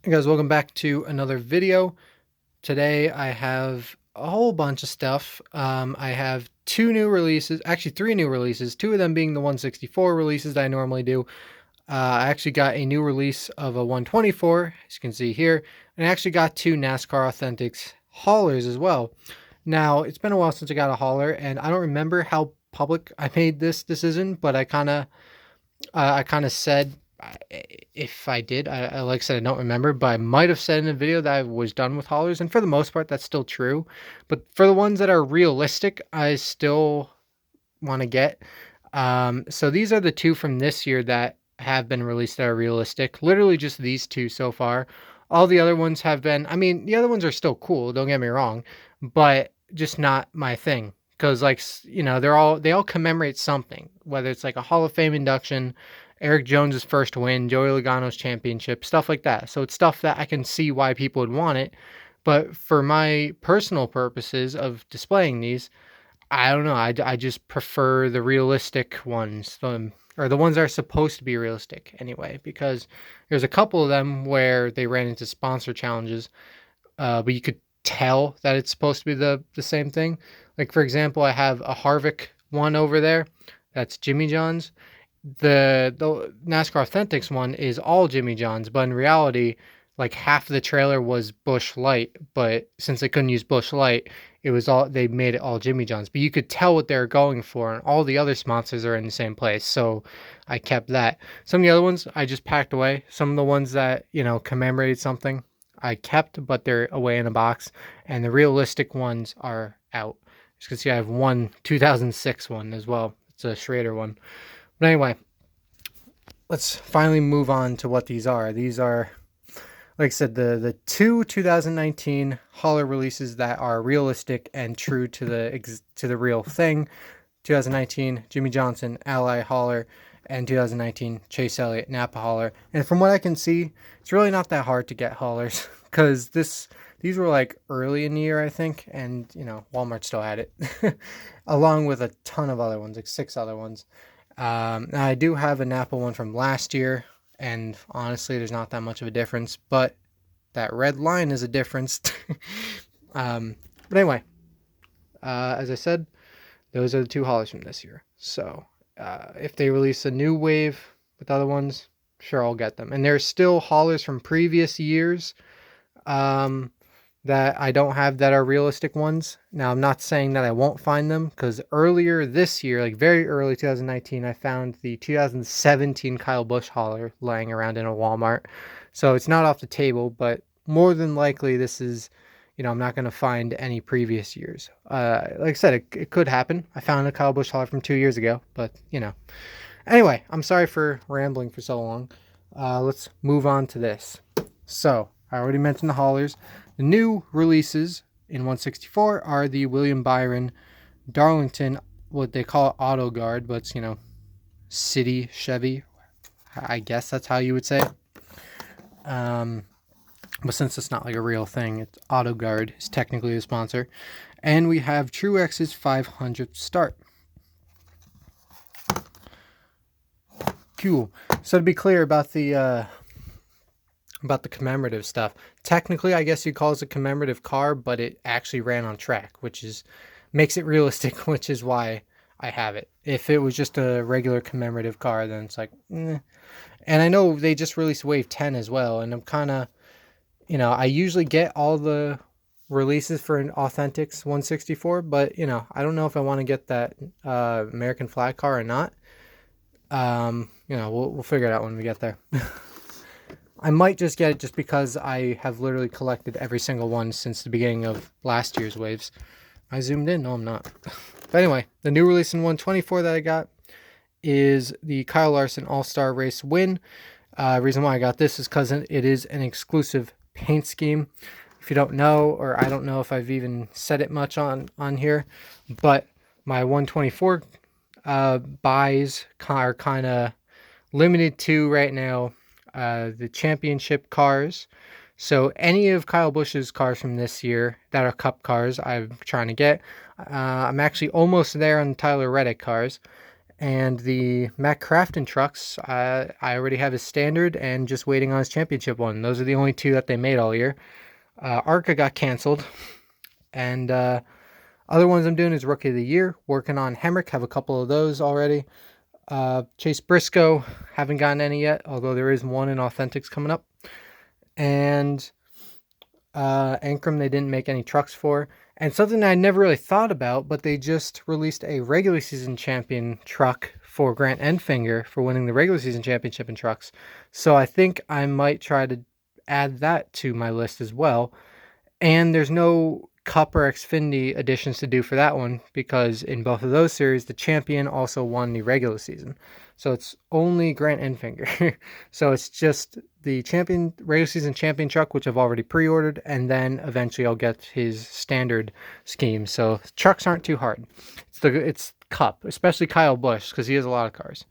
Hey guys, welcome back to another video. Today I have a whole bunch of stuff. I have two new releases, actually three new releases, two of them being the 164 releases that I normally do. I actually got a new release of a 124, as you can see here, and I actually got two NASCAR Authentics haulers as well. Now, it's been a while since I got a hauler, and I don't remember how public I made this decision, but I kind of said, if I did, like I said, I don't remember, but I might have said in a video that I was done with haulers, and for the most part, that's still true. But for the ones that are realistic, I still want to get. So these are the two from this year that have been released that are realistic. Literally just these two so far. All the other ones have been, I mean, the other ones are still cool, don't get me wrong, but just not my thing. Because, like, they all commemorate something, whether it's like a Hall of Fame induction, Eric Jones's first win, Joey Logano's championship, stuff like that. So it's stuff that I can see why people would want it. But for my personal purposes of displaying these, I don't know. I just prefer the realistic ones, or the ones that are supposed to be realistic anyway, because there's a couple of them where they ran into sponsor challenges, but you could tell that it's supposed to be the same thing. Like, for example, I have a Harvick one over there. That's Jimmy John's. The NASCAR Authentics one is all Jimmy John's, but in reality, like half of the trailer was Busch Light, but since they couldn't use Busch Light, it was all they made it all Jimmy John's. But you could tell what they're going for, and all the other sponsors are in the same place. So I kept that. Some of the other ones I just packed away. Some of the ones that commemorated something I kept, but they're away in a box. And the realistic ones are out. As you can see, I have one 2006 one as well. It's a Schrader one. But anyway, let's finally move on to what these are. These are, like I said, the two 2019 hauler releases that are realistic and true to the real thing. 2019 Jimmie Johnson Ally hauler, and 2019 Chase Elliott Napa hauler. And from what I can see, it's really not that hard to get haulers because these were like early in the year, I think, and Walmart still had it, along with a ton of other ones, like 6 other ones. Now I do have a Napa one from last year, and honestly, there's not that much of a difference, but that red line is a difference. But anyway, as I said, those are the two haulers from this year. So if they release a new wave with other ones, sure, I'll get them. And there's still haulers from previous years that I don't have that are realistic ones. Now, I'm not saying that I won't find them, because earlier this year, like very early 2019, I found the 2017 Kyle Busch hauler lying around in a Walmart. So it's not off the table, but more than likely this is, I'm not going to find any previous years. Like I said, it could happen. I found a Kyle Busch hauler from 2 years ago, but, Anyway, I'm sorry for rambling for so long. Let's move on to this. So, I already mentioned the haulers. The new releases in 164 are the William Byron Darlington, what they call Autoguard, but it's, City Chevy. I guess that's how you would say it. But since it's not like a real thing, it's Autoguard is technically the sponsor. And we have Truex's 500th start. Cool. So to be clear about the commemorative stuff, technically I guess you call it a commemorative car, but it actually ran on track, which makes it realistic, which is why I have it. If it was just a regular commemorative car, then it's like, eh. And I know they just released Wave 10 as well, and I'm kind of, I usually get all the releases for an Authentics 164, but I don't know if I want to get that American flag car or not. We'll figure it out when we get there. I might just get it just because I have literally collected every single one since the beginning of last year's waves. I zoomed in? No, I'm not. But anyway, the new release in 124 that I got is the Kyle Larson All-Star Race win. Reason why I got this is because it is an exclusive paint scheme. If you don't know, or I don't know if I've even said it much on here, but my 124 buys are kind of limited to right now the championship cars. So any of Kyle Busch's cars from this year that are cup cars I'm trying to get. I'm actually almost there on Tyler Reddick cars. And the Matt Crafton trucks, I already have his standard and just waiting on his championship one. Those are the only two that they made all year. ARCA got canceled. And other ones I'm doing is Rookie of the Year. Working on Hemrick, have a couple of those already. Chase Briscoe, haven't gotten any yet, although there is one in Authentics coming up. And Ankrum, they didn't make any trucks for. And something I never really thought about, but they just released a regular season champion truck for Grant Enfinger for winning the regular season championship in trucks. So I think I might try to add that to my list as well. And there's no Cup or Xfinity editions to do for that one because in both of those series, the champion also won the regular season. So it's only Grant Enfinger. So it's just the regular season champion truck, which I've already pre-ordered, and then eventually I'll get his standard scheme. So trucks aren't too hard. It's Cup, especially Kyle Busch, because he has a lot of cars.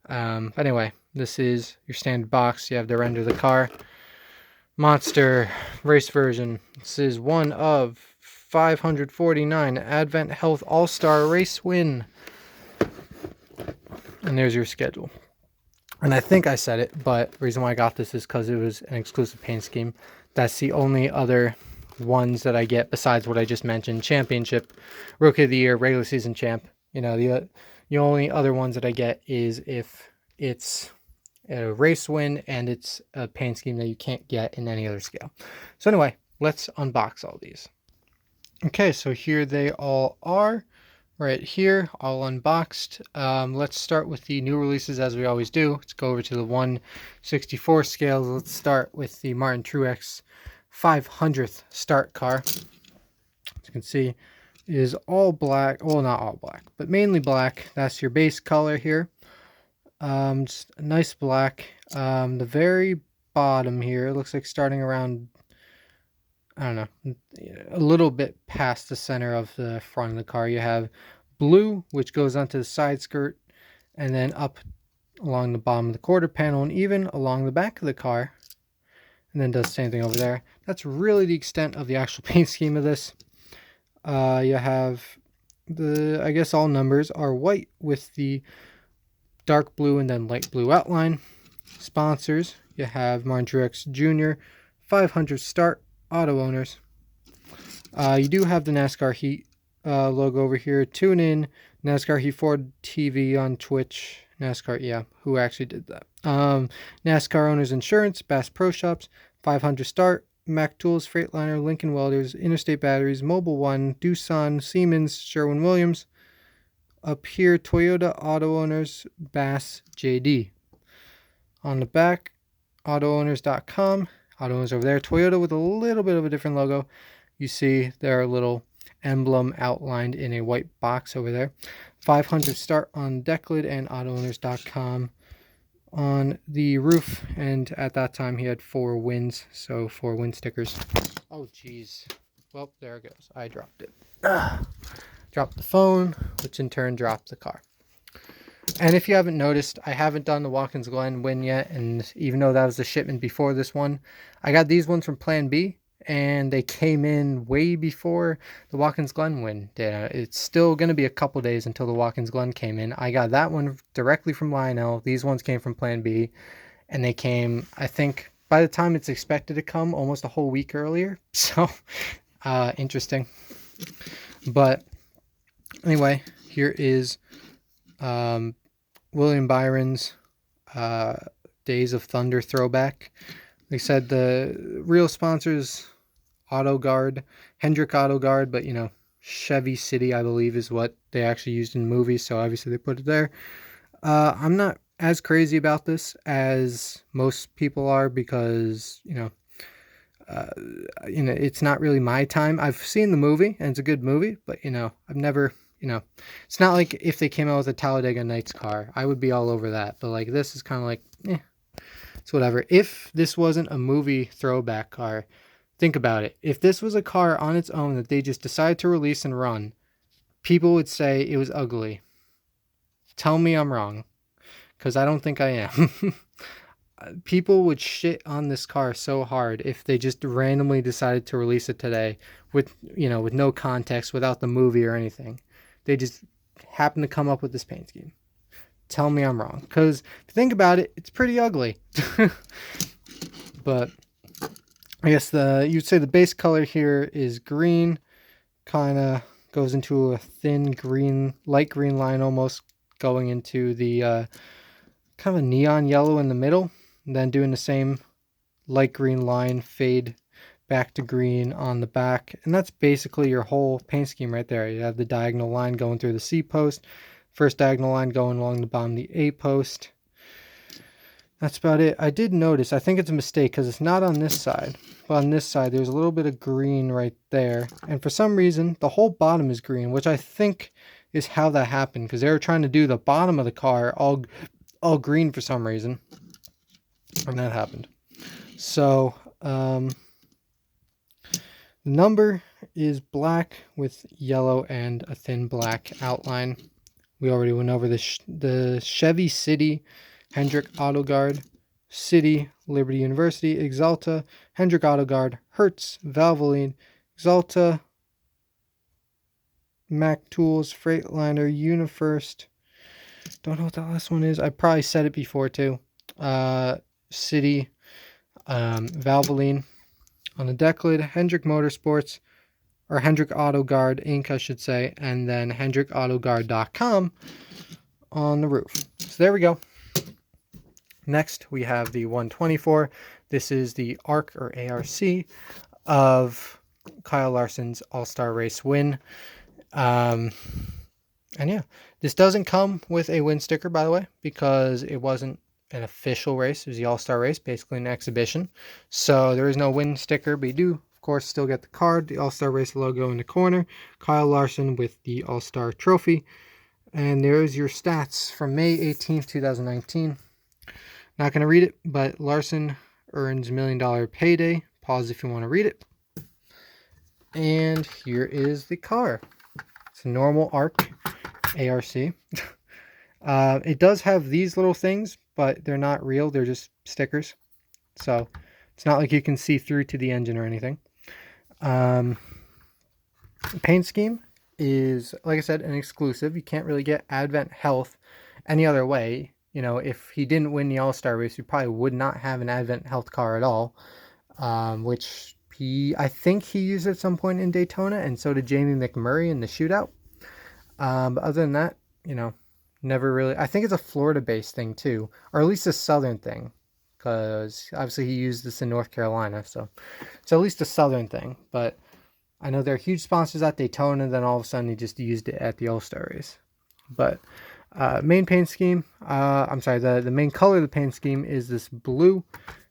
But anyway, this is your standard box. You have to render the car. Monster race version. This is one of 549 Advent Health All-Star Race Win. And there's your schedule. And I think I said it, but the reason why I got this is because it was an exclusive paint scheme. That's the only other ones that I get besides what I just mentioned. Championship, Rookie of the Year, regular season champ. You know, the only other ones that I get is if it's a race win and it's a paint scheme that you can't get in any other scale. So anyway, let's unbox all these. Okay, so here they all are right here, all unboxed. Let's start with the new releases as we always do. Let's go over to the 1/64 scales. Let's start with the Martin Truex 500th start car. As you can see, it is all black. Well, not all black, but mainly black. That's your base color here. Just a nice black. The very bottom here, it looks like starting around, I don't know, a little bit past the center of the front of the car, you have blue, which goes onto the side skirt, and then up along the bottom of the quarter panel, and even along the back of the car, and then does the same thing over there. That's really the extent of the actual paint scheme of this. You have I guess all numbers are white with the dark blue and then light blue outline. Sponsors, you have Martin Truex Jr., 500 start, auto owners. You do have the NASCAR Heat logo over here. Tune in, NASCAR Heat Ford TV on Twitch. NASCAR, yeah, who actually did that? NASCAR Owners Insurance, Bass Pro Shops, 500 start, Mac Tools, Freightliner, Lincoln Welders, Interstate Batteries, Mobile One, Doosan, Siemens, Sherwin-Williams. Up here, Toyota Auto Owners, Bass, JD. On the back, AutoOwners.com. Auto Owners over there. Toyota with a little bit of a different logo. You see their little emblem outlined in a white box over there. 500 start on deck lid and AutoOwners.com on the roof. And at that time, he had 4 wins, so 4 win stickers. Oh, geez. Well, there it goes. I dropped it. Dropped the phone, which in turn dropped the car. And if you haven't noticed, I haven't done the Watkins Glen win yet, and even though that was the shipment before this one, I got these ones from Plan B, and they came in way before the Watkins Glen win. It's still going to be a couple days until the Watkins Glen came in. I got that one directly from Lionel. These ones came from Plan B, and they came, I think, by the time it's expected to come, almost a whole week earlier. So, interesting. But anyway, here is William Byron's Days of Thunder throwback. They said the real sponsors, Autoguard, Hendrick Autoguard, but you know, Chevy City, I believe, is what they actually used in the movie, so obviously they put it there. I'm not as crazy about this as most people are because, you know, it's not really my time. I've seen the movie, and it's a good movie, but, you know, I've never, you know, it's not like if they came out with a Talladega Nights car, I would be all over that. But, like, this is kind of like, it's whatever. If this wasn't a movie throwback car, think about it. If this was a car on its own that they just decided to release and run, people would say it was ugly. Tell me I'm wrong, because I don't think I am. People would shit on this car so hard if they just randomly decided to release it today with, you know, with no context, without the movie or anything. They just happened to come up with this paint scheme. tell me I'm wrong. Because if you think about it, it's pretty ugly. But I guess you'd say the base color here is green. Kind of goes into a thin green, light green line almost, going into the kind of a neon yellow in the middle. And then doing the same light green line fade back to green on the back, and that's basically your whole paint scheme right there. You have the diagonal line going through the C post, first diagonal line going along the bottom of the A post. That's about it. I did notice, I think it's a mistake because it's not on this side, but on this side there's a little bit of green right there, and for some reason the whole bottom is green, which I think is how that happened, because they were trying to do the bottom of the car all green for some reason, and that happened. So the number is black with yellow and a thin black outline. We already went over the Chevy City, Hendrick Autoguard, City, Liberty University, Exalta, Hendrick Autoguard, Hertz, Valvoline, Exalta, Mac Tools, Freightliner, UniFirst. Don't know what the last one is. I probably said it before too. City, Valvoline. On the deck lid, Hendrick Motorsports, or Hendrick Autoguard Inc., I should say, and then HendrickAutoguard.com on the roof. So there we go. Next, we have the 124. This is the ARC or ARC of Kyle Larson's All-Star Race win. And yeah, this doesn't come with a win sticker, by the way, because it wasn't an official race. It was the All-Star Race, basically an exhibition. So there is no win sticker, but you do, of course, still get the card, the All-Star Race logo in the corner, Kyle Larson with the All-Star Trophy. And there's your stats from May 18th, 2019. Not going to read it, but Larson earns $1 million payday. Pause if you want to read it. And here is the car. It's a normal ARC. It does have these little things, but they're not real. They're just stickers. So it's not like you can see through to the engine or anything. The paint scheme is, like I said, an exclusive. You can't really get Advent Health any other way. You know, if he didn't win the All-Star Race, we probably would not have an Advent Health car at all, which I think he used at some point in Daytona, and so did Jamie McMurray in the shootout. But other than that, you know, never really. I think it's a Florida-based thing too, or at least a southern thing, because obviously he used this in North Carolina, so it's at least a southern thing. But I know they're huge sponsors at Daytona, then all of a sudden he just used it at the All-Star Race. But main paint scheme, the main color of the paint scheme is this blue.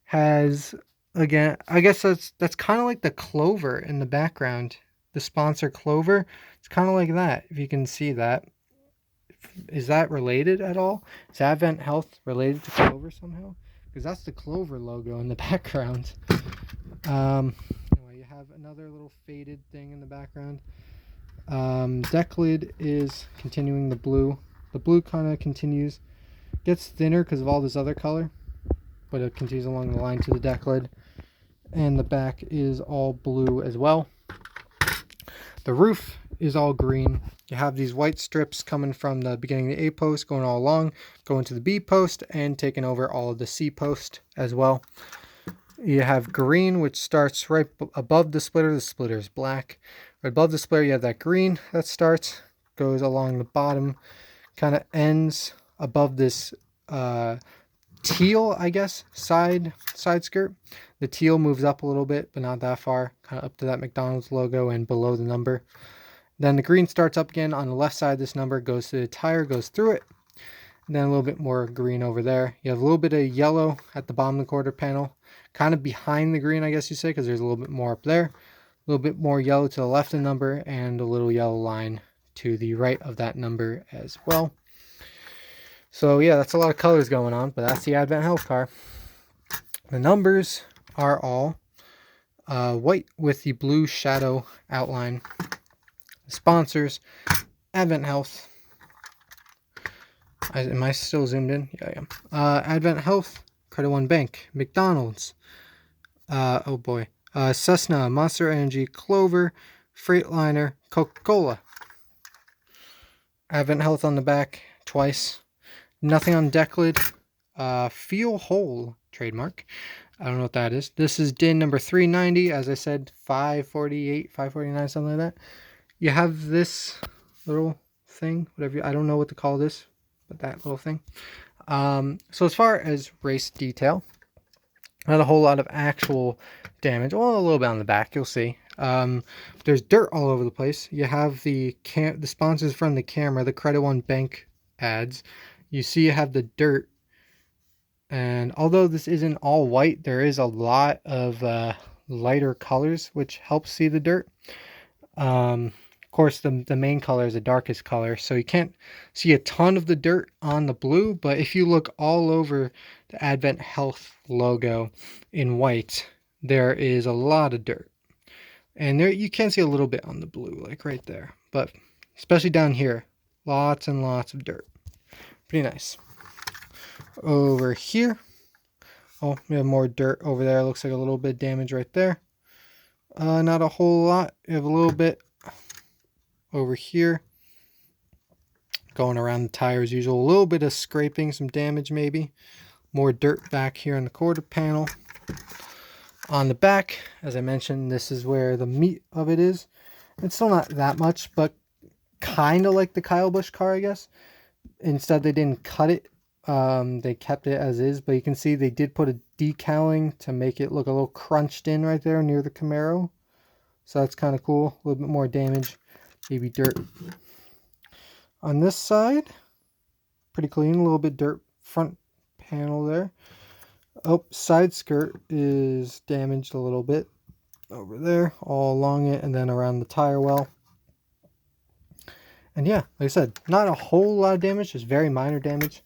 Has, again, I guess that's kind of like the clover in the background, the sponsor clover. It's kind of like that, if you can see that. Is that related at all? Is Advent Health related to clover somehow? Because that's the clover logo in the background. Anyway, you have another little faded thing in the background. Deck lid is continuing the blue. The blue kind of continues, gets thinner because of all this other color, but it continues along the line to the deck lid. And the back is all blue as well. The roof is all green. You have these white strips coming from the beginning of the A post, going all along, going to the B post, and taking over all of the C post as well. You have green, which starts right above the splitter. The splitter is black. Right above the splitter, you have that green that starts, goes along the bottom, kind of ends above this teal, I guess, side skirt. The teal moves up a little bit, but not that far, kind of up to that McDonald's logo and below the number. Then the green starts up again on the left side. This number goes to the tire, goes through it. And then a little bit more green over there. You have a little bit of yellow at the bottom of the quarter panel, kind of behind the green, I guess you say, because there's a little bit more up there. A little bit more yellow to the left of the number, and a little yellow line to the right of that number as well. So yeah, that's a lot of colors going on, but that's the Advent Health car. The numbers are all white with the blue shadow outline. The sponsors, Advent Health. Am I still zoomed in? Yeah, I am. Advent Health, Credit One Bank, McDonald's, Cessna, Monster Energy, Clover, Freightliner, Coca-Cola. Advent Health on the back twice. Nothing on deck lid. Feel whole trademark. I don't know what that is. This is DIN number 390. As I said, 548, 549, something like that. You have this little thing, whatever. I don't know what to call this, but that little thing. So as far as race detail, not a whole lot of actual damage. Well, a little bit on the back, you'll see. There's dirt all over the place. You have the sponsors from the camera, the Credit One Bank ads. You see you have the dirt. And although this isn't all white, there is a lot of lighter colors, which helps see the dirt. Of course, the main color is the darkest color, so you can't see a ton of the dirt on the blue, but if you look all over the Advent Health logo in white, there is a lot of dirt. And there you can see a little bit on the blue, like right there, but especially down here, lots and lots of dirt. Pretty nice. Over here, oh, we have more dirt over there. Looks like a little bit of damage right there. Not a whole lot. You have a little bit over here, going around the tire as usual. A little bit of scraping, some damage maybe. More dirt back here in the quarter panel. On the back, as I mentioned, this is where the meat of it is. It's still not that much, but kind of like the Kyle Busch car, I guess. Instead, they didn't cut it. They kept it as is, but you can see they did put a decaling to make it look a little crunched in right there near the Camaro. So that's kind of cool. A little bit more damage, maybe dirt. On this side, pretty clean. A little bit dirt front panel there. Oh, side skirt is damaged a little bit over there, all along it, and then around the tire well. And yeah, like I said, not a whole lot of damage, just very minor damage.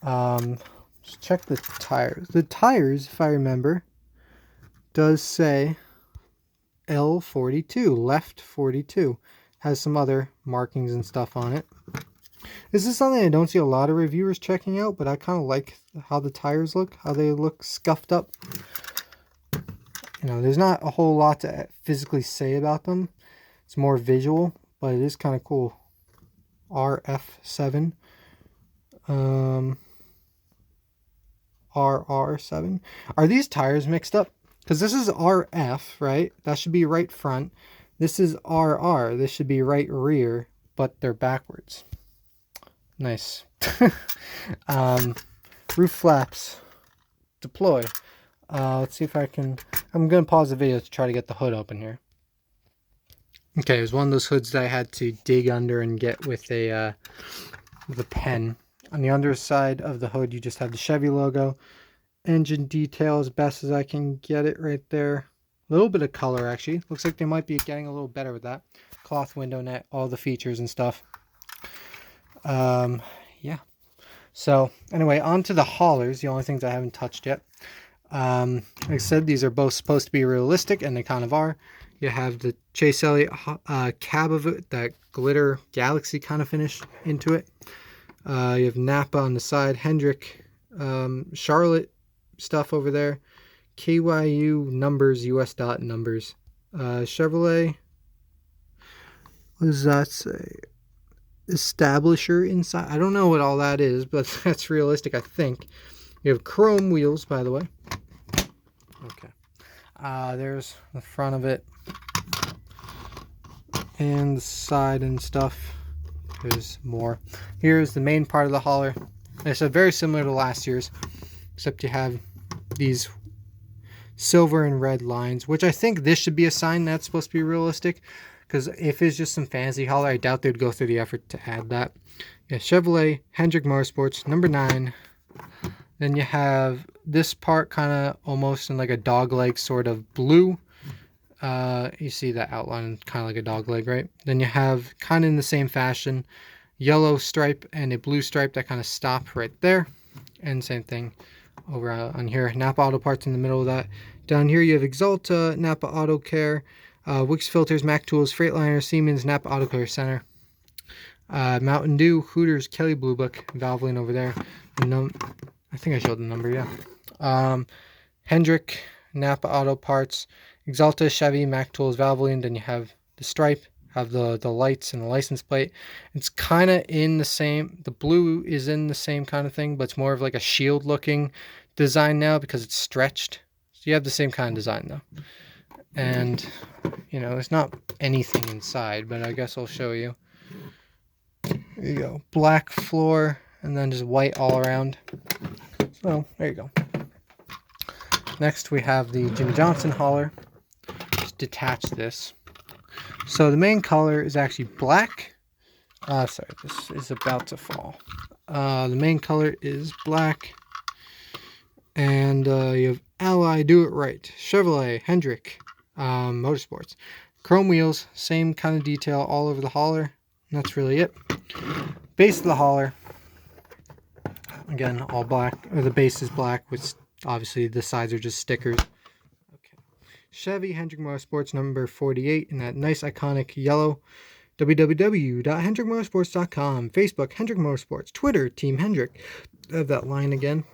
Just check the tires. The tires, if I remember, does say L42, left 42. Has some other markings and stuff on it. This is something I don't see a lot of reviewers checking out, but I kind of like how the tires look, how they look scuffed up. You know, there's not a whole lot to physically say about them. It's more visual, but it is kind of cool. RF7. RR7. Are these tires mixed up? Because this is RF, right? That should be right front. This is RR. This should be right rear, but they're backwards. Nice. Roof flaps. Deploy. Let's see if I can... I'm going to pause the video to try to get the hood open here. Okay, it was one of those hoods that I had to dig under and get with a pen. On the underside of the hood, you just have the Chevy logo. Engine detail as best as I can get it right there. A little bit of color, actually. Looks like they might be getting a little better with that. Cloth window net, all the features and stuff. Yeah. So, anyway, on to the haulers, the only things I haven't touched yet. Like I said, these are both supposed to be realistic, and they kind of are. You have the Chase Elliott cab of it, that glitter galaxy kind of finish into it. You have NAPA on the side, Hendrick, Charlotte stuff over there, KYU numbers, US dot numbers, Chevrolet, what does that say? Establisher inside. I don't know what all that is, but that's realistic, I think. You have chrome wheels, by the way. Okay. There's the front of it. And the side and stuff. There's more. Here's the main part of the hauler. It's very similar to last year's, except you have these silver and red lines, which I think this should be a sign that's supposed to be realistic, because if it's just some fancy hauler, I doubt they'd go through the effort to add that. Yeah, Chevrolet, Hendrick Motorsports, number 9. Then you have this part kind of almost in like a dog leg sort of blue. You see that outline kind of like a dog leg, right? Then you have kind of in the same fashion, yellow stripe and a blue stripe that kind of stop right there. And same thing over on here. NAPA Auto Parts in the middle of that. Down here you have Exalta, NAPA Auto Care, Wix Filters, Mac Tools, Freightliner, Siemens, NAPA Auto Care Center, Mountain Dew, Hooters, Kelly Blue Book, Valvoline over there. I think I showed the number, yeah. Hendrick, NAPA Auto Parts, Exalta, Chevy, Mac Tools, Valvoline. Then you have the stripe have the lights and the license plate. It's kind of in the same, the blue is in the same kind of thing, but it's more of like a shield looking design now because it's stretched. So you have the same kind of design though. And you know, there's not anything inside, but I guess I'll show you. There you go, black floor and then just white all around. So there you go. Next we have the Jimmy Johnson hauler. Just detach this. So the main color is actually black. Sorry, this is about to fall. The main color is black. And you have Ally, Do It Right, Chevrolet, Hendrick, Motorsports. Chrome wheels, same kind of detail all over the hauler. And that's really it. Base of the hauler. Again, all black. Or the base is black, which obviously the sides are just stickers. Okay. Chevy Hendrick Motorsports number 48 in that nice iconic yellow. www.hendrickmotorsports.com. Facebook Hendrick Motorsports. Twitter Team Hendrick. I have that line again.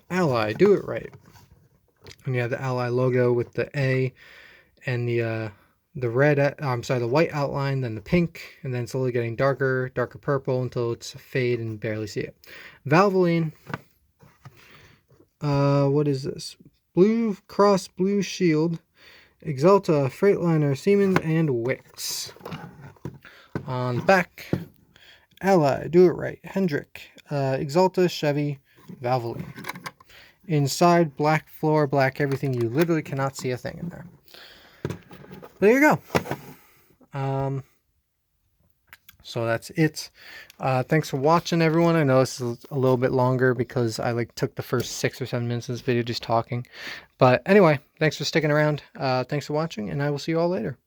Ally, Do It Right. And you have the Ally logo with the A and the red, the white outline, then the pink, and then slowly getting darker purple until it's fade and barely see it. Valvoline. What is this? Blue Cross Blue Shield, Exalta, Freightliner, Siemens, and Wix. On the back, Ally, Do It Right, Hendrick, Exalta, Chevy, Valvoline. Inside, black floor, black everything. You literally cannot see a thing in there. There you go. So that's it. Thanks for watching, everyone. I know this is a little bit longer because I took the first 6 or 7 minutes of this video just talking. But anyway, thanks for sticking around. Thanks for watching, and I will see you all later.